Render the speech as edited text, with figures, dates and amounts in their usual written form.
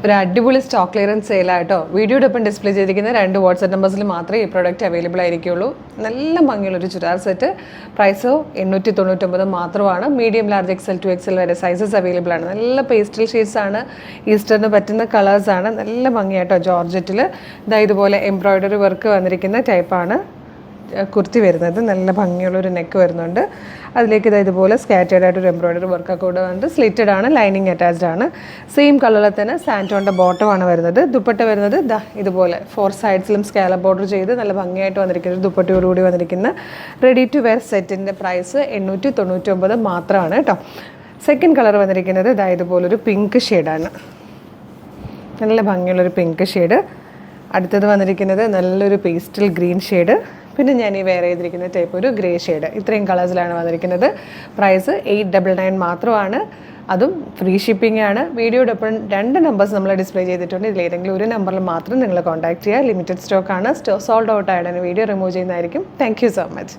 ഒരു അടിപൊളി stock clearance സെയിലായിട്ടോ വീഡിയോയുടെ ഒപ്പം ഡിസ്പ്ലേ ചെയ്തിരിക്കുന്ന 2 വാട്സ്ആപ്പ് നമ്പേഴ്സിൽ മാത്രമേ ഈ പ്രോഡക്റ്റ് അവൈലബിൾ ആയിരിക്കുള്ളൂ. നല്ല ഭംഗിയുള്ളൊരു ചുരിദാർ സെറ്റ്. പ്രൈസോ 899 മാത്രമാണ്. Medium, large, XL to XL വരെ സൈസസ് അവൈലബിൾ ആണ്. നല്ല പേസ്റ്റൽ ഷെയ്ഡ്സ് ആണ്, ഈസ്റ്ററിന് പറ്റുന്ന കളേഴ്സാണ്. നല്ല ഭംഗിയായിട്ടോ ജോർജറ്റിൽ ഇതുപോലെ എംബ്രോയ്ഡറി വർക്ക് വന്നിരിക്കുന്ന ടൈപ്പാണ് കുർത്തി വരുന്നത്. നല്ല ഭംഗിയുള്ളൊരു നെക്ക് വരുന്നുണ്ട്. അതിലേക്ക് ഇതുപോലെ സ്കാറ്റേഡ് ആയിട്ടൊരു എംബ്രോയ്ഡറി വർക്കൊക്കെ കൂടെ വന്നിട്ട് സ്ലിറ്റഡ് ആണ്, ലൈനിങ് അറ്റാച്ച്ഡ് ആണ്. സെയിം കളറിൽ തന്നെ സാൻറ്റോണിൻ്റെ ബോട്ടമാണ് വരുന്നത്. ദുപ്പട്ട വരുന്നത് ഇതുപോലെ 4 സൈഡ്സിലും സ്കാലപ്പ് ബോർഡർ ചെയ്ത് നല്ല ഭംഗിയായിട്ട് വന്നിരിക്കുന്ന ദുപ്പട്ടയോടുകൂടി വന്നിരിക്കുന്ന റെഡി ടു വെയർ സെറ്റിൻ്റെ പ്രൈസ് 899 മാത്രമാണ് കേട്ടോ. സെക്കൻഡ് കളർ വന്നിരിക്കുന്നത് ഇതുപോലൊരു പിങ്ക് ഷെയ്ഡാണ്. നല്ല ഭംഗിയുള്ളൊരു പിങ്ക് ഷെയ്ഡ്. അടുത്തത് വന്നിരിക്കുന്നത് നല്ലൊരു പേസ്റ്റൽ ഗ്രീൻ ഷെയ്ഡ്. പിന്നെ ഞാൻ ഈ വെയർ ചെയ്തിരിക്കുന്ന ടൈപ്പ് ഒരു ഗ്രേ ഷെയ്ഡ്. ഇത്രയും കളേഴ്സിലാണ് വന്നിരിക്കുന്നത്. പ്രൈസ് 899 മാത്രമാണ്. അതും ഫ്രീ ഷിപ്പിംഗ് ആണ്. വീഡിയോയുടെ ഒപ്പം 2 നമ്പേഴ്സ് നമ്മൾ ഡിസ്പ്ലേ ചെയ്തിട്ടുണ്ട്. ഇതിലേതെങ്കിലും ഒരു നമ്പറിൽ മാത്രം നിങ്ങൾ കോൺടാക്ട് ചെയ്യുക. ലിമിറ്റഡ് സ്റ്റോക്കാണ്. സോൾഡ് ഔട്ട് ആയിട്ടാണ് വീഡിയോ റിമൂവ് ചെയ്യുന്നതായിരിക്കും. Thank you so much.